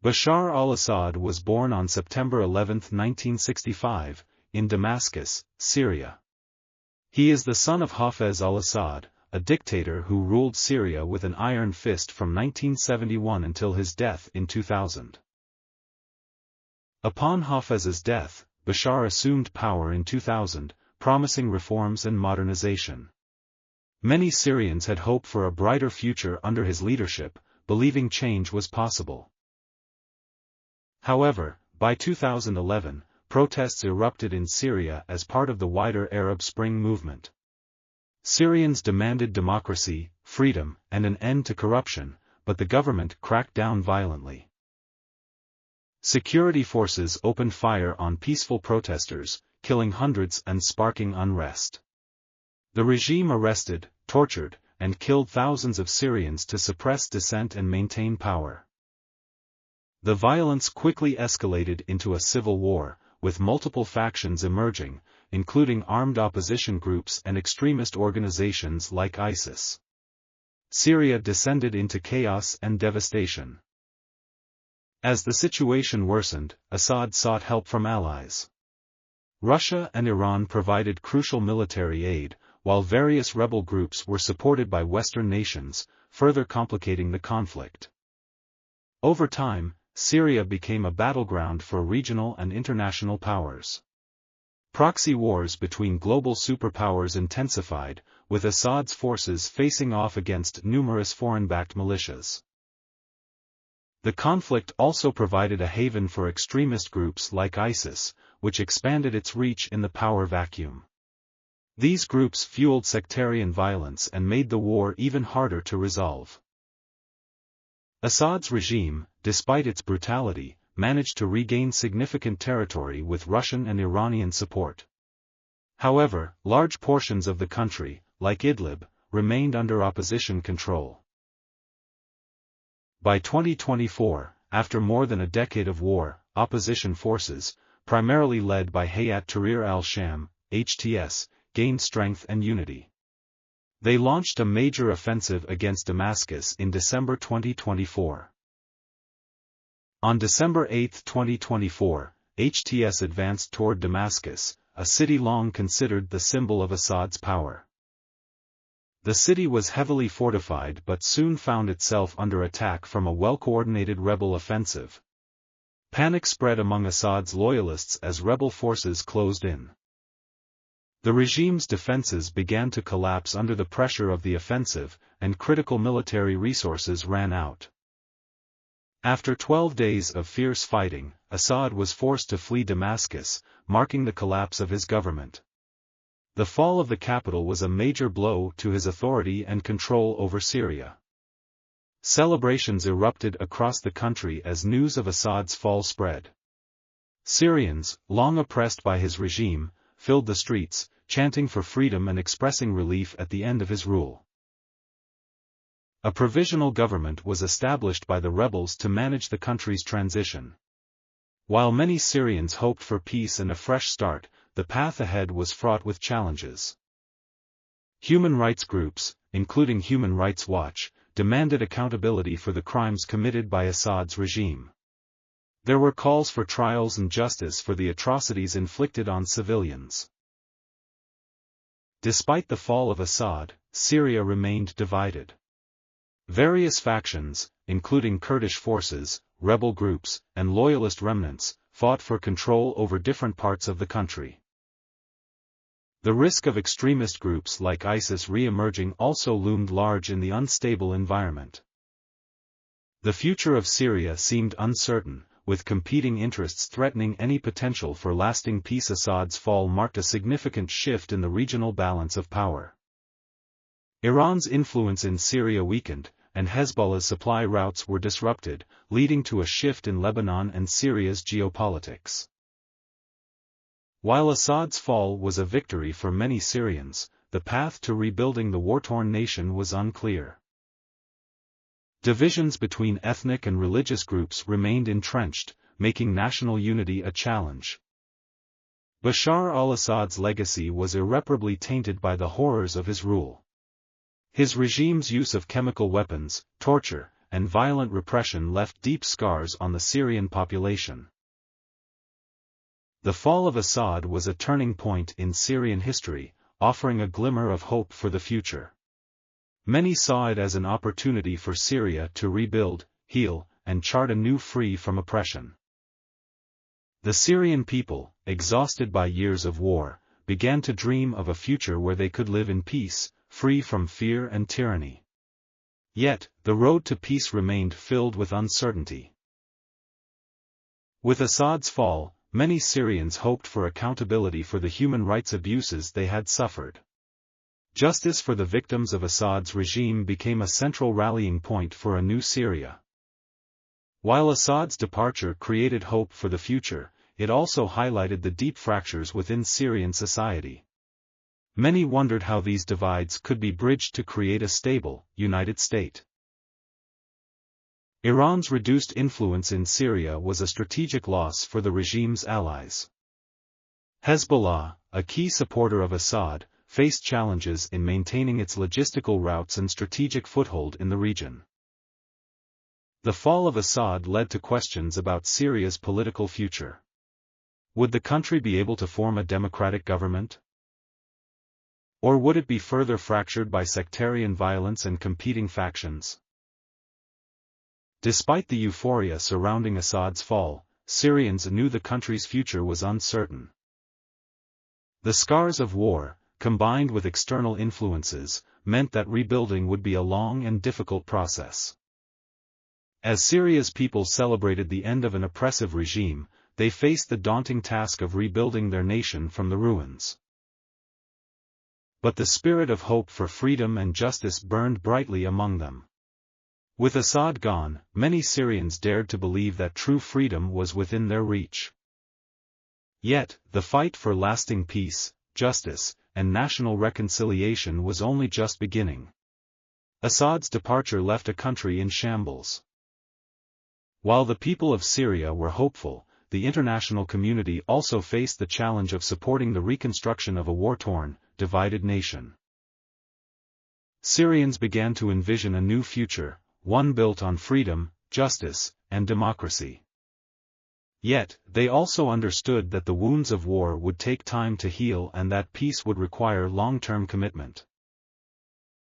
Bashar al-Assad was born on September 11, 1965, in Damascus, Syria. He is the son of Hafez al-Assad, a dictator who ruled Syria with an iron fist from 1971 until his death in 2000. Upon Hafez's death, Bashar assumed power in 2000, promising reforms and modernization. Many Syrians had hoped for a brighter future under his leadership, believing change was possible. However, by 2011, protests erupted in Syria as part of the wider Arab Spring movement. Syrians demanded democracy, freedom, and an end to corruption, but the government cracked down violently. Security forces opened fire on peaceful protesters, killing hundreds and sparking unrest. The regime arrested, tortured, and killed thousands of Syrians to suppress dissent and maintain power. The violence quickly escalated into a civil war, with multiple factions emerging, including armed opposition groups and extremist organizations like ISIS. Syria descended into chaos and devastation. As the situation worsened, Assad sought help from allies. Russia and Iran provided crucial military aid, while various rebel groups were supported by Western nations, further complicating the conflict. Over time, Syria became a battleground for regional and international powers. Proxy wars between global superpowers intensified, with Assad's forces facing off against numerous foreign-backed militias. The conflict also provided a haven for extremist groups like ISIS, which expanded its reach in the power vacuum. These groups fueled sectarian violence and made the war even harder to resolve. Assad's regime, despite its brutality, managed to regain significant territory with Russian and Iranian support. However, large portions of the country, like Idlib, remained under opposition control. By 2024, after more than a decade of war, opposition forces, primarily led by Hayat Tahrir al-Sham, HTS, gained strength and unity. They launched a major offensive against Damascus in December 2024. On December 8, 2024, HTS advanced toward Damascus, a city long considered the symbol of Assad's power. The city was heavily fortified but soon found itself under attack from a well-coordinated rebel offensive. Panic spread among Assad's loyalists as rebel forces closed in. The regime's defenses began to collapse under the pressure of the offensive, and critical military resources ran out. After 12 days of fierce fighting, Assad was forced to flee Damascus, marking the collapse of his government. The fall of the capital was a major blow to his authority and control over Syria. Celebrations erupted across the country as news of Assad's fall spread. Syrians, long oppressed by his regime, filled the streets, chanting for freedom and expressing relief at the end of his rule. A provisional government was established by the rebels to manage the country's transition. While many Syrians hoped for peace and a fresh start, the path ahead was fraught with challenges. Human rights groups, including Human Rights Watch, demanded accountability for the crimes committed by Assad's regime. There were calls for trials and justice for the atrocities inflicted on civilians. Despite the fall of Assad, Syria remained divided. Various factions, including Kurdish forces, rebel groups, and loyalist remnants, fought for control over different parts of the country. The risk of extremist groups like ISIS re-emerging also loomed large in the unstable environment. The future of Syria seemed uncertain, with competing interests threatening any potential for lasting peace. Assad's fall marked a significant shift in the regional balance of power. Iran's influence in Syria weakened, and Hezbollah's supply routes were disrupted, leading to a shift in Lebanon and Syria's geopolitics. While Assad's fall was a victory for many Syrians, the path to rebuilding the war-torn nation was unclear. Divisions between ethnic and religious groups remained entrenched, making national unity a challenge. Bashar al-Assad's legacy was irreparably tainted by the horrors of his rule. His regime's use of chemical weapons, torture, and violent repression left deep scars on the Syrian population. The fall of Assad was a turning point in Syrian history, offering a glimmer of hope for the future. Many saw it as an opportunity for Syria to rebuild, heal, and chart a new free from oppression. The Syrian people, exhausted by years of war, began to dream of a future where they could live in peace, free from fear and tyranny. Yet, the road to peace remained filled with uncertainty. With Assad's fall, many Syrians hoped for accountability for the human rights abuses they had suffered. Justice for the victims of Assad's regime became a central rallying point for a new Syria. While Assad's departure created hope for the future, it also highlighted the deep fractures within Syrian society. Many wondered how these divides could be bridged to create a stable, united state. Iran's reduced influence in Syria was a strategic loss for the regime's allies. Hezbollah, a key supporter of Assad, faced challenges in maintaining its logistical routes and strategic foothold in the region. The fall of Assad led to questions about Syria's political future. Would the country be able to form a democratic government? Or would it be further fractured by sectarian violence and competing factions? Despite the euphoria surrounding Assad's fall, Syrians knew the country's future was uncertain. The scars of war, combined with external influences, meant that rebuilding would be a long and difficult process. As Syria's people celebrated the end of an oppressive regime, they faced the daunting task of rebuilding their nation from the ruins. But the spirit of hope for freedom and justice burned brightly among them. With Assad gone, many Syrians dared to believe that true freedom was within their reach. Yet, the fight for lasting peace, justice, and national reconciliation was only just beginning. Assad's departure left a country in shambles. While the people of Syria were hopeful, the international community also faced the challenge of supporting the reconstruction of a war-torn, divided nation. Syrians began to envision a new future, one built on freedom, justice, and democracy. Yet, they also understood that the wounds of war would take time to heal and that peace would require long-term commitment.